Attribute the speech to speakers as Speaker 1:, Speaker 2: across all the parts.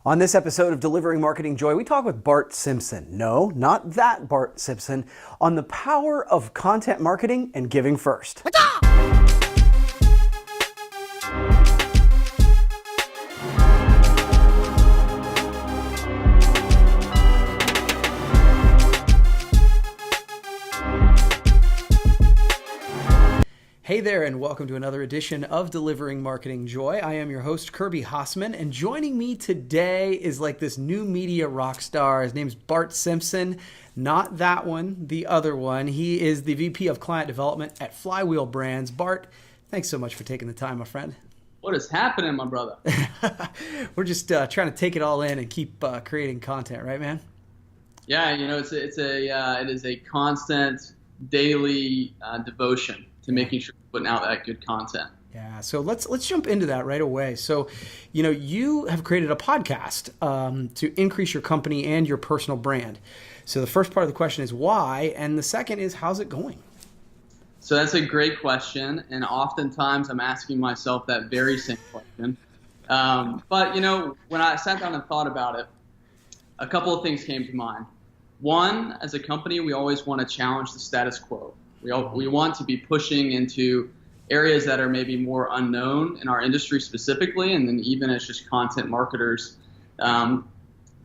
Speaker 1: On this episode of Delivering Marketing Joy, we talk with Bart Simpson. No, not that Bart Simpson, on the power of content marketing and giving first. Hey there, and welcome to another edition of Delivering Marketing Joy. I am your host, Kirby Hasseman, and joining me today is like this new media rock star. His name's Bart Simpson. Not that one, the other one. He is the VP of Client Development at Flywheel Brands. Bart, thanks so much for taking the time, my friend.
Speaker 2: What is happening, my brother?
Speaker 1: We're just trying to take it all in and keep creating content, right, man?
Speaker 2: Yeah, you know, it is a constant daily devotion to making sure we're putting out that good content.
Speaker 1: Yeah, so let's jump into that right away. So, you know, you have created a podcast to increase your company and your personal brand. So the first part of the question is why, and the second is how's it going?
Speaker 2: So that's a great question, and oftentimes I'm asking myself that very same question. But, you know, when I sat down and thought about it, a couple of things came to mind. One, as a company, we always want to challenge the status quo. We want to be pushing into areas that are maybe more unknown in our industry specifically, and then even as just content marketers, to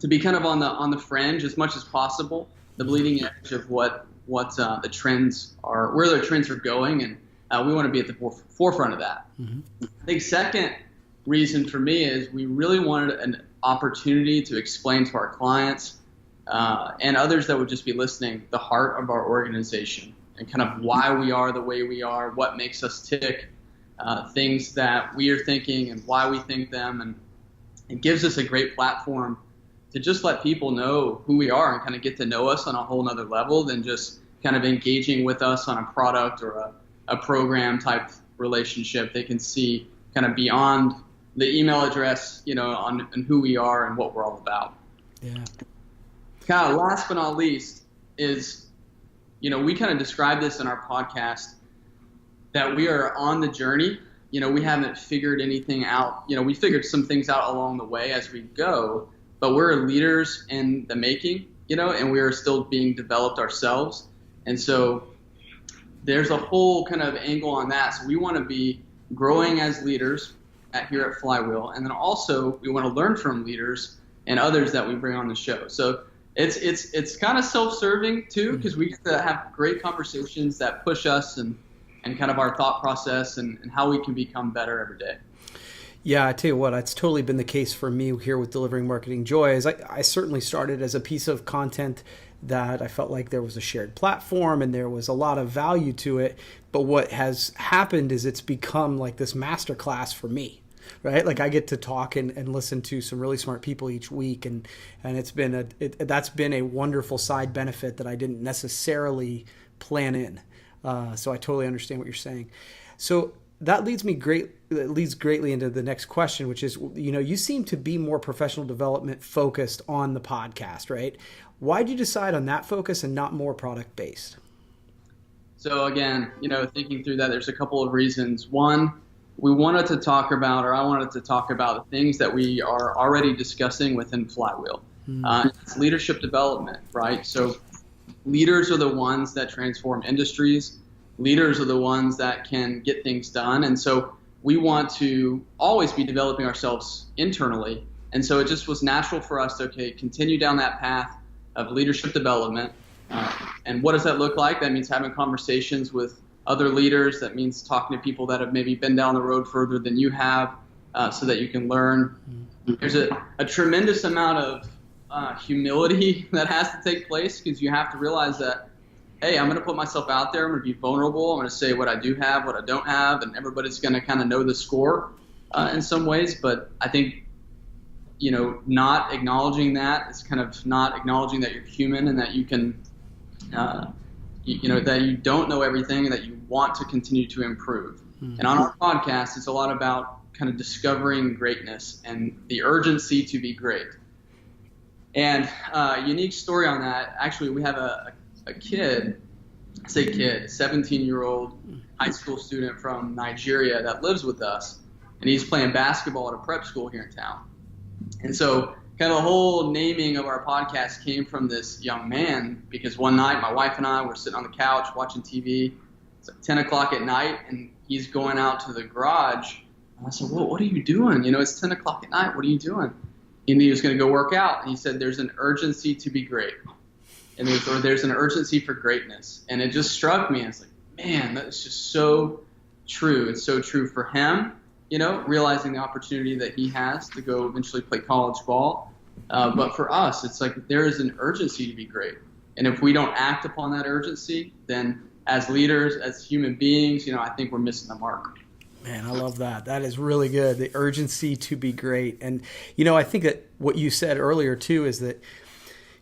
Speaker 2: be kind of on the fringe as much as possible, the bleeding edge of what the trends are, where the trends are going, and we want to be at the forefront of that. Mm-hmm. I think second reason for me is we really wanted an opportunity to explain to our clients and others that would just be listening the heart of our organization. And kind of why we are the way we are, what makes us tick, things that we are thinking and why we think them. And it gives us a great platform to just let people know who we are and kind of get to know us on a whole nother level than just kind of engaging with us on a product or a program type relationship. They can see kind of beyond the email address, you know, on who we are and what we're all about.
Speaker 1: Yeah.
Speaker 2: Kind of last but not least is, you know, we kind of describe this in our podcast that we are on the journey. You know, we haven't figured anything out. You know, we figured some things out along the way as we go, but we're leaders in the making, you know, and we are still being developed ourselves. And so there's a whole kind of angle on that. So we want to be growing as leaders here at Flywheel. And then also we want to learn from leaders and others that we bring on the show. So it's kind of self-serving too, because we get to have great conversations that push us and kind of our thought process and how we can become better every day.
Speaker 1: Yeah, I tell you what, it's totally been the case for me here with Delivering Marketing Joy. I certainly started as a piece of content that I felt like there was a shared platform and there was a lot of value to it. But what has happened is it's become like this masterclass for me. Right, like I get to talk and listen to some really smart people each week, and it's been that's been a wonderful side benefit that I didn't necessarily plan in. So I totally understand what you're saying. So that leads greatly into the next question, which is, you know, you seem to be more professional development focused on the podcast, right? Why did you decide on that focus and not more product based?
Speaker 2: So again, you know, thinking through that, there's a couple of reasons. One, I wanted to talk about the things that we are already discussing within Flywheel. It's leadership development, right? So leaders are the ones that transform industries. Leaders are the ones that can get things done. And so we want to always be developing ourselves internally. And so it just was natural for us to, continue down that path of leadership development. And what does that look like? That means having conversations with other leaders. That means talking to people that have maybe been down the road further than you have, so that you can learn. There's a tremendous amount of humility that has to take place, because you have to realize that, hey, I'm going to put myself out there. I'm going to be vulnerable. I'm going to say what I do have, what I don't have, and everybody's going to kind of know the score in some ways. But I think, you know, not acknowledging that is kind of not acknowledging that you're human and that you can you know, that you don't know everything and that you want to continue to improve. Mm-hmm. And on our podcast, it's a lot about kind of discovering greatness and the urgency to be great. And a unique story on that, actually, we have a kid, 17-year-old high school student from Nigeria that lives with us, and he's playing basketball at a prep school here in town. And so kind of the whole naming of our podcast came from this young man, because one night my wife and I were sitting on the couch watching TV. It's like 10 o'clock at night, and he's going out to the garage. And I said, well, what are you doing? It's 10 o'clock at night. What are you doing? And he was going to go work out. And he said, there's an urgency to be great. And there's an urgency for greatness. And it just struck me. I was like, man, that's just so true. It's so true for him, realizing the opportunity that he has to go eventually play college ball. But for us, it's like there is an urgency to be great. And if we don't act upon that urgency, then as leaders, as human beings, I think we're missing the mark.
Speaker 1: Man, I love that. That is really good. The urgency to be great. And, I think that what you said earlier too is that,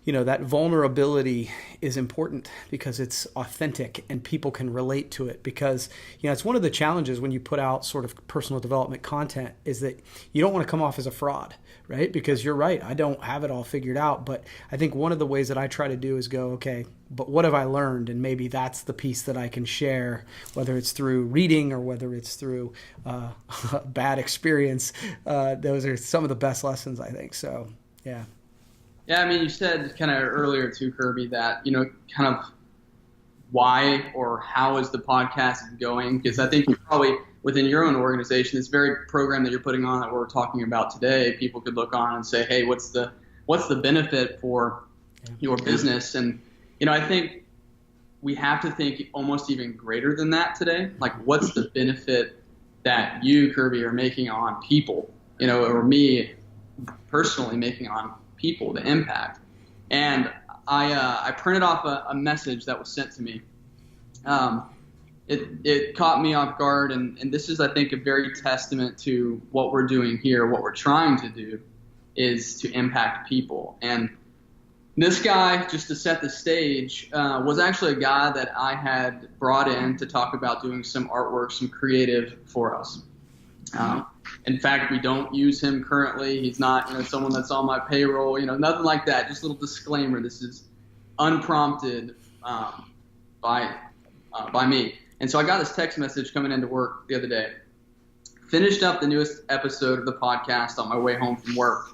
Speaker 1: that vulnerability is important because it's authentic and people can relate to it, because, it's one of the challenges when you put out sort of personal development content is that you don't want to come off as a fraud, right? Because you're right. I don't have it all figured out. But I think one of the ways that I try to do is go, okay, but what have I learned? And maybe that's the piece that I can share, whether it's through reading or whether it's through bad experience. Those are some of the best lessons, I think. So, yeah.
Speaker 2: Yeah, I mean, you said kind of earlier too, Kirby, that, kind of why or how is the podcast going? Because I think you probably, within your own organization, this very program that you're putting on that we're talking about today, people could look on and say, hey, what's the benefit for your business? And, I think we have to think almost even greater than that today. Like, what's the benefit that you, Kirby, are making on people, or me personally making on people, the impact. And I printed off a message that was sent to me. It caught me off guard, and this is, I think, a very testament to what we're doing here. What we're trying to do is to impact people. And this guy, just to set the stage, was actually a guy that I had brought in to talk about doing some artwork, some creative for us. In fact, we don't use him currently. He's not, someone that's on my payroll, nothing like that. Just a little disclaimer. This is unprompted by me. And so I got this text message coming into work the other day. Finished up the newest episode of the podcast on my way home from work,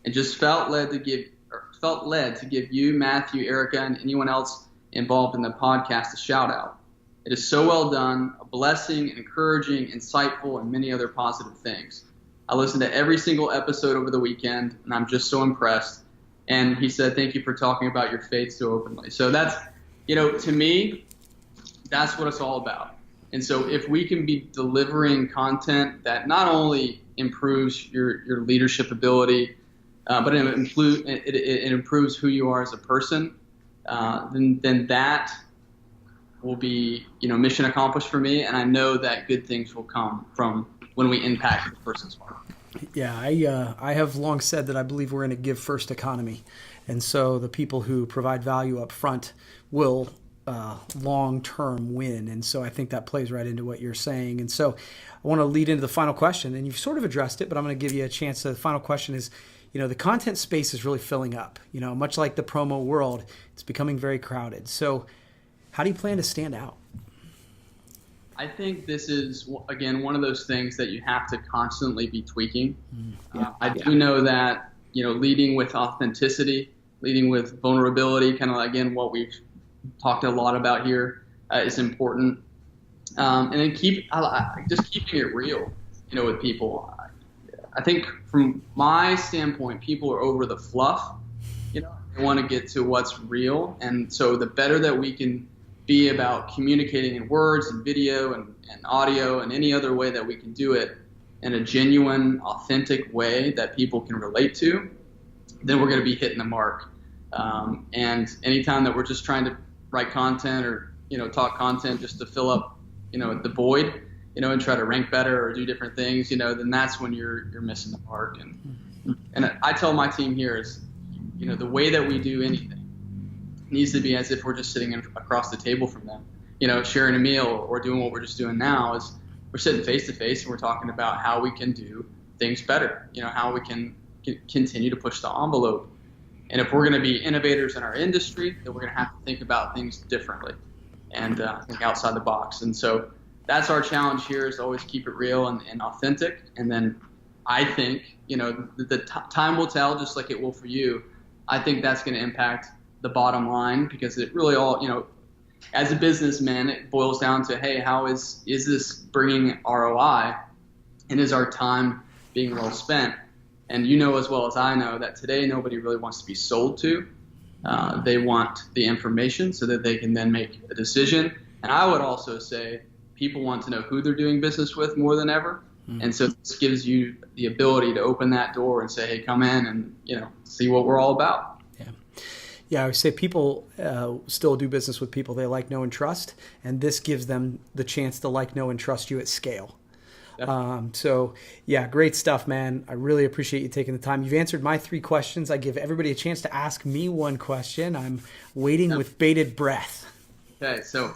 Speaker 2: and just felt led to give you, Matthew, Erica, and anyone else involved in the podcast a shout out. It is so well done, a blessing, encouraging, insightful, and many other positive things. I listened to every single episode over the weekend, and I'm just so impressed. And he said, thank you for talking about your faith so openly. So that's, to me, that's what it's all about. And so if we can be delivering content that not only improves your leadership ability, but it improves who you are as a person, then that will be, mission accomplished for me. And I know that good things will come from when we impact the person's heart.
Speaker 1: Yeah, I have long said that I believe we're in a give first economy. And so the people who provide value up front will long-term win. And so I think that plays right into what you're saying. And so I want to lead into the final question. And you've sort of addressed it, but I'm going to give you a chance. The final question is, the content space is really filling up. Much like the promo world, it's becoming very crowded. So how do you plan to stand out?
Speaker 2: I think this is, again, one of those things that you have to constantly be tweaking. I do know that, leading with authenticity, leading with vulnerability, kind of, again, what we've talked a lot about here, is important. And then just keeping it real, with people. I think from my standpoint, people are over the fluff. They want to get to what's real. And so the better that we can be about communicating in words and video and audio and any other way that we can do it in a genuine, authentic way that people can relate to, then we're going to be hitting the mark. And anytime that we're just trying to write content or, talk content just to fill up, the void, and try to rank better or do different things, then that's when you're missing the mark. And I tell my team here is, the way that we do anything needs to be as if we're just sitting across the table from them, sharing a meal or doing what we're just doing now is we're sitting face to face and we're talking about how we can do things better, how we can continue to push the envelope. And if we're going to be innovators in our industry, then we're going to have to think about things differently and think outside the box. And so that's our challenge here, is to always keep it real and authentic. And then I think, time will tell, just like it will for you. I think that's going to impact the bottom line, because it really all, as a businessman, it boils down to, hey, how is this bringing ROI, and is our time being well spent? And you know as well as I know that today nobody really wants to be sold to. They want the information so that they can then make a decision. And I would also say people want to know who they're doing business with more than ever. And so this gives you the ability to open that door and say, hey, come in and, see what we're all about.
Speaker 1: Yeah, I would say people still do business with people they like, know, and trust. And this gives them the chance to like, know, and trust you at scale. So, yeah, great stuff, man. I really appreciate you taking the time. You've answered my 3 questions. I give everybody a chance to ask me 1 question. I'm waiting with bated breath.
Speaker 2: Okay, so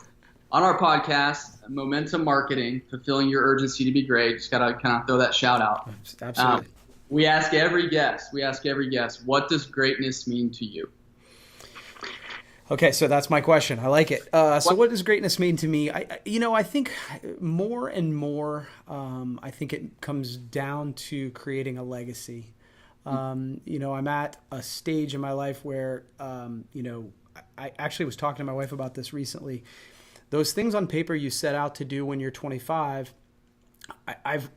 Speaker 2: on our podcast, Momentum Marketing, Fulfilling Your Urgency to Be Great, just got to kind of throw that shout out.
Speaker 1: Absolutely.
Speaker 2: We ask every guest, what does greatness mean to you?
Speaker 1: Okay, so that's my question. I like it. So what does greatness mean to me? I think more and more, I think it comes down to creating a legacy. I'm at a stage in my life where, I actually was talking to my wife about this recently. Those things on paper you set out to do when you're 25, I've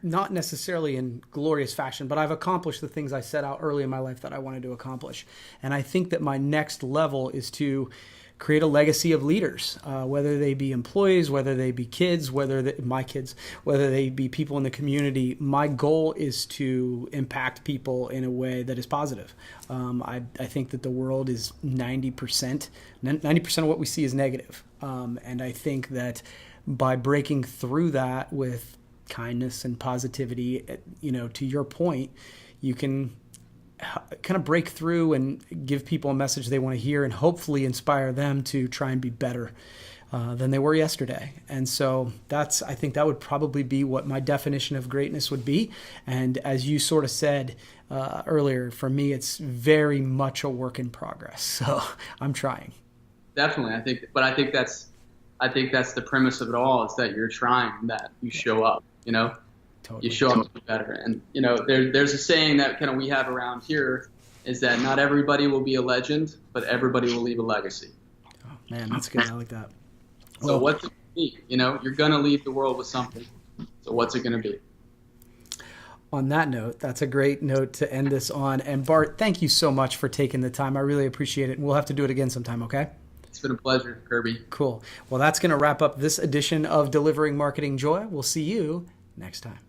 Speaker 1: not necessarily in glorious fashion, but I've accomplished the things I set out early in my life that I wanted to accomplish. And I think that my next level is to create a legacy of leaders, whether they be employees, whether they be kids, whether they be people in the community. My goal is to impact people in a way that is positive. I think that the world is 90% of what we see is negative. And I think that by breaking through that with kindness and positivity, to your point, you can kind of break through and give people a message they want to hear and hopefully inspire them to try and be better than they were yesterday. And so I think that would probably be what my definition of greatness would be. And as you sort of said earlier, for me, it's very much a work in progress. So I'm trying.
Speaker 2: Definitely. I think that's the premise of it all, is that you're trying, that you show up, Totally. You show up to be better. And, there's a saying that kind of we have around here, is that not everybody will be a legend, but everybody will leave a legacy.
Speaker 1: Oh, man, that's good. I like that.
Speaker 2: So what's it going to be? You're going to leave the world with something. So what's it going to be?
Speaker 1: On that note, that's a great note to end this on. And Bart, thank you so much for taking the time. I really appreciate it. And we'll have to do it again sometime, okay?
Speaker 2: It's been a pleasure, Kirby.
Speaker 1: Cool. Well, that's going to wrap up this edition of Delivering Marketing Joy. We'll see you next time.